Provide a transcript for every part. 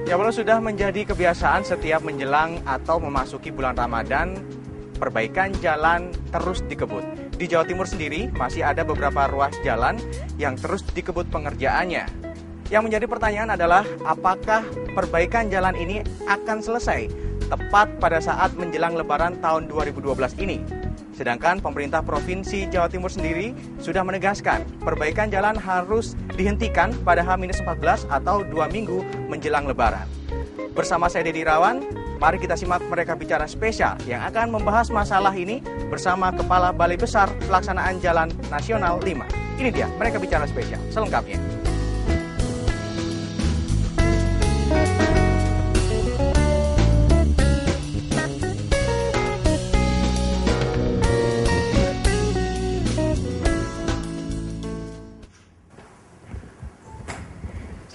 Ya, walau sudah menjadi kebiasaan setiap menjelang atau memasuki bulan Ramadan, perbaikan jalan terus dikebut. Di Jawa Timur sendiri masih ada beberapa ruas jalan yang terus dikebut pengerjaannya. Yang menjadi pertanyaan adalah apakah perbaikan jalan ini akan selesai tepat pada saat menjelang Lebaran tahun 2012 ini. Sedangkan pemerintah Provinsi Jawa Timur sendiri sudah menegaskan perbaikan jalan harus dihentikan pada H-14 atau 2 minggu menjelang Lebaran. Bersama saya Dedi Irawan, mari kita simak mereka bicara spesial yang akan membahas masalah ini bersama Kepala Balai Besar Pelaksanaan Jalan Nasional 5. Ini dia mereka bicara spesial selengkapnya.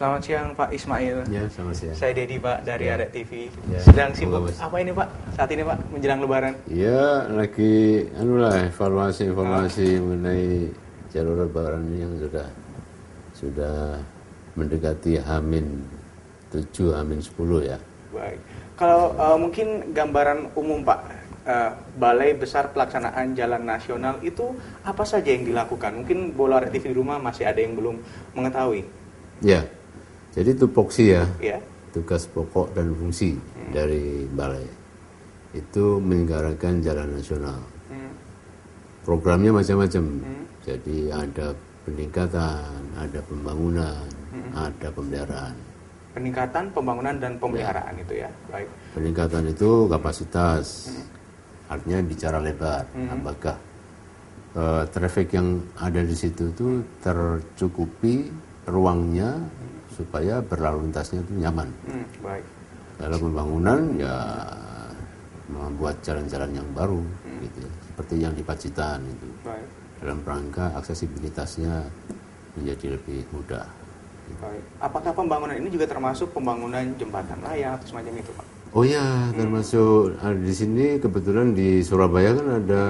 Selamat siang Pak Ismail. Ya, selamat siang. Saya Dedi Pak dari Ya. Arek TV. Ya, Sedang sibuk bagus. apa ini Pak? Saat ini Pak menjelang Lebaran. Ya, lagi evaluasi mengenai jalur Lebaran yang sudah mendekati H-7, H-10 ya. Baik. Kalau mungkin gambaran umum Pak, Balai Besar Pelaksanaan Jalan Nasional itu apa saja yang dilakukan? Mungkin bola Arek TV di rumah masih ada yang belum mengetahui. Ya, jadi tupoksi ya, Ya. tugas pokok dan fungsi dari balai itu menyelenggarakan jalan nasional. Programnya macam-macam. Jadi ada peningkatan, ada pembangunan, ada pemeliharaan. Peningkatan, pembangunan dan pemeliharaan itu ya. Baik. Peningkatan itu kapasitas, artinya bicara lebar. Apakah traffic yang ada di situ itu tercukupi ruangnya supaya berlalu lintasnya itu nyaman. Baik. Kalau pembangunan ya membuat jalan-jalan yang baru, gitu, seperti yang di Pacitan itu. Baik. Dalam rangka aksesibilitasnya menjadi lebih mudah. Baik. Apakah pembangunan ini juga termasuk pembangunan jembatan layang atau semacam itu, Pak? Oh ya, termasuk di sini kebetulan di Surabaya kan ada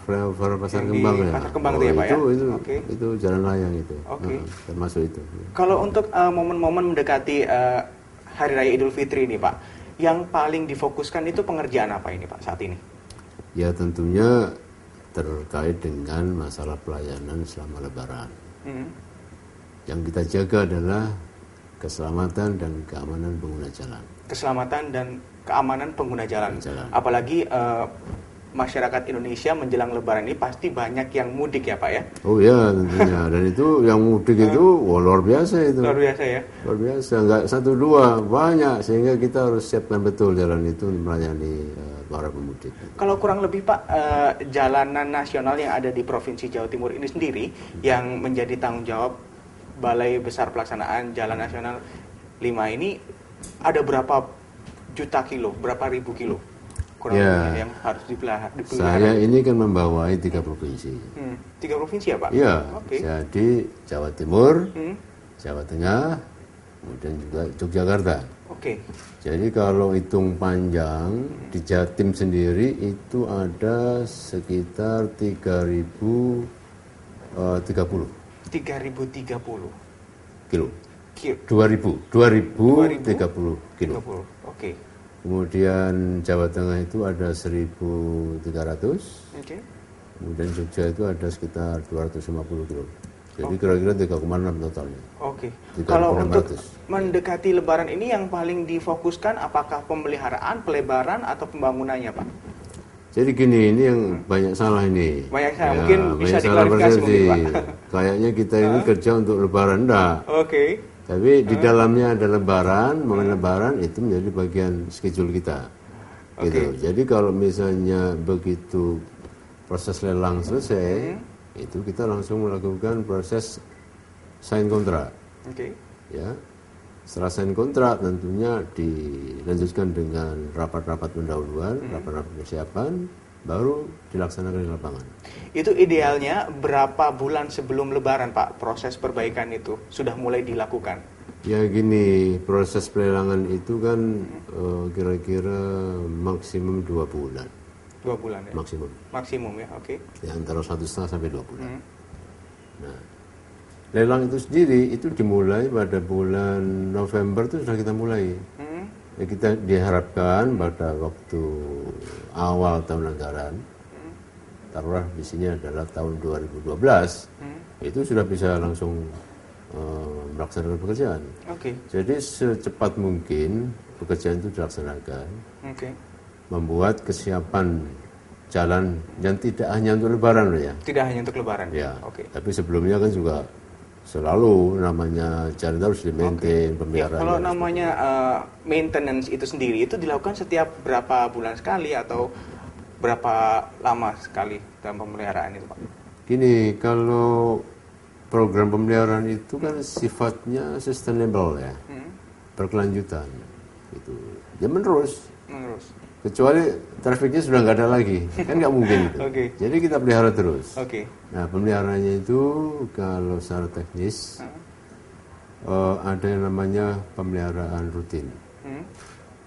flyover Pasar Yang di Kembang ya. Pasar Kembang itu ya, Pak, ya? Oke. Itu jalan layang itu. Oke. Termasuk itu. Kalau untuk momen-momen mendekati Hari Raya Idul Fitri ini, Pak, yang paling difokuskan itu pengerjaan apa ini, Pak, saat ini? Ya tentunya terkait dengan masalah pelayanan selama Lebaran. Yang kita jaga adalah keselamatan dan keamanan pengguna jalan. Keselamatan dan keamanan pengguna jalan. Apalagi masyarakat Indonesia menjelang Lebaran ini pasti banyak yang mudik ya Pak ya? Oh ya tentunya. Dan itu yang mudik itu luar biasa itu. Luar biasa ya? Luar biasa. Enggak satu dua, banyak. Sehingga kita harus siapkan betul jalan itu melayani para pemudik. Kalau kurang lebih Pak, jalanan nasional yang ada di Provinsi Jawa Timur ini sendiri yang menjadi tanggung jawab Balai Besar Pelaksanaan Jalan Nasional 5 ini ada berapa juta kilo, berapa ribu kilo kurang lebih yang harus dipelihara? Saya ini kan membawai 3 provinsi. 3 provinsi ya Pak? Iya. Oke. Jadi Jawa Timur, Jawa Tengah, kemudian juga Yogyakarta. Oke. Jadi kalau hitung panjang di Jatim sendiri itu ada sekitar 3030 kilo. 2030 kilo. Oke. Kemudian Jawa Tengah itu ada 1300. Oke. Kemudian Jogja itu ada sekitar 250 kilo. Jadi kira-kira 3,6 totalnya. Oke. 3.600. Kalau untuk mendekati Lebaran ini yang paling difokuskan apakah pemeliharaan, pelebaran atau pembangunannya, Pak? Jadi gini, ini yang banyak salah ini. Banyak salah, mungkin bisa salah diklarifikasi persepsi. mungkin, Pak. Kayaknya kita ini kerja untuk Lebaran, enggak. Oke. Tapi di dalamnya ada Lebaran, momen Lebaran itu menjadi bagian schedule kita. Gitu. Jadi kalau misalnya begitu proses lelang selesai, itu kita langsung melakukan proses sign kontrak. Oke. Ya. Setelah sign kontrak tentunya dilanjutkan dengan rapat-rapat pendahuluan, rapat-rapat persiapan, baru dilaksanakan di lapangan. Itu idealnya berapa bulan sebelum Lebaran, Pak, proses perbaikan itu sudah mulai dilakukan? Ya gini, proses pelelangan itu kan kira-kira maksimum 2 bulan. 2 bulan ya? Maksimum. Maksimum ya, oke. Ya, antara 1,5 sampai 2 bulan. Nah, lelang itu sendiri itu dimulai pada bulan November itu sudah kita mulai. Ya, kita diharapkan pada waktu awal tahun anggaran, taruhlah di sini adalah tahun 2012, itu sudah bisa langsung melaksanakan pekerjaan. Oke. Jadi secepat mungkin pekerjaan itu dilaksanakan, Oke. membuat kesiapan jalan yang tidak hanya untuk Lebaran loh ya. Tidak hanya untuk Lebaran. Ya. Oke. Tapi sebelumnya kan juga selalu namanya jalan itu harus di-maintain, Ya, pemeliharaan. kalau namanya maintenance itu sendiri itu dilakukan setiap berapa bulan sekali atau berapa lama sekali dalam pemeliharaan itu, Pak? Gini, kalau program pemeliharaan itu kan sifatnya sustainable ya, berkelanjutan. Gitu. Ya menerus. Kecuali trafiknya sudah nggak ada lagi, kan nggak mungkin itu. Oke. Jadi kita pelihara terus. Oke. Nah, pemeliharaannya itu kalau secara teknis ada yang namanya pemeliharaan rutin.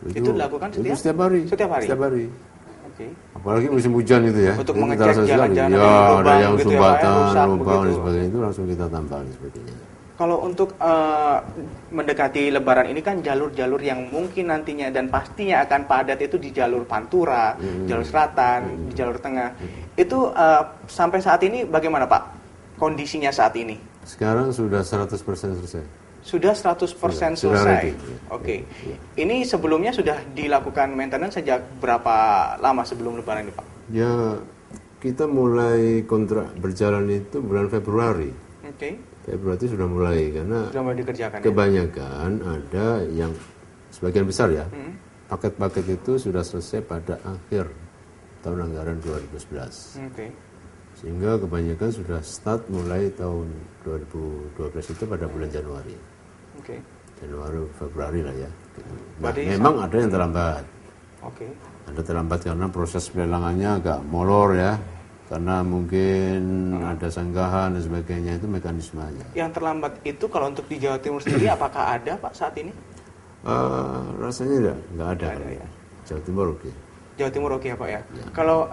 Itu dilakukan itu setiap hari. Setiap hari? Setiap hari. Oke. Apalagi musim hujan itu ya. Untuk itu mengecek terasa sekali. jalan-jalan Ya, yang ada lubang yang gitu ya, sumbatan, Pak, rusak lubang dan begitu. sebagainya itu langsung kita tambah dan sebagainya. Kalau untuk mendekati Lebaran ini kan jalur-jalur yang mungkin nantinya dan pastinya akan padat itu di jalur Pantura, jalur selatan, di jalur tengah. Itu sampai saat ini bagaimana, Pak? Kondisinya saat ini? Sekarang sudah 100% selesai. Sudah 100% Sudah selesai. ready. Oke. Ini sebelumnya sudah dilakukan maintenance sejak berapa lama sebelum Lebaran ini, Pak? Ya, kita mulai kontrak berjalan itu bulan Februari. Oke. Februari itu sudah mulai karena Sudah mulai dikerjakan. kebanyakan ada yang sebagian besar ya, paket-paket itu sudah selesai pada akhir tahun anggaran 2011. Oke. Sehingga kebanyakan sudah start mulai tahun 2012 itu pada bulan Januari. Oke. Januari, Februari lah ya. Gitu. Nah, Berarti memang ada yang terlambat. Oke. Ada terlambat karena proses pelelangannya agak molor ya. Karena mungkin ada sanggahan dan sebagainya, itu mekanismenya. Yang terlambat itu kalau untuk di Jawa Timur sendiri apakah ada, Pak, saat ini? Rasanya nggak ada. ya. Jawa Timur oke. Jawa Timur oke ya, Pak ya. Kalau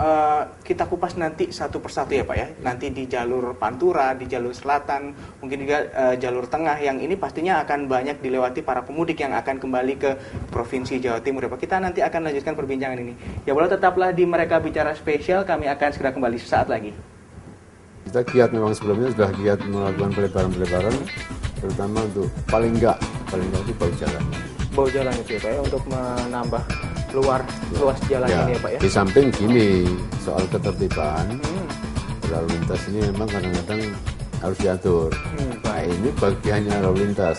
kita kupas nanti satu persatu ya, Pak ya. Nanti di jalur Pantura, di jalur selatan, mungkin juga jalur tengah yang ini pastinya akan banyak dilewati para pemudik yang akan kembali ke Provinsi Jawa Timur ya, Pak. Kita nanti akan lanjutkan perbincangan ini. Ya boleh, tetaplah di Mereka Bicara Spesial, kami akan segera kembali sesaat lagi. Kita giat memang sebelumnya sudah giat melakukan pelebaran-pelebaran, terutama untuk paling enggak itu bahu jalan. Bahu jalan itu ya, Pak ya, untuk menambah luas jalan ini ya, Pak ya. Di samping gini, soal ketertiban, lalu lintas ini memang kadang-kadang harus diatur. Nah, ini bagiannya lalu lintas.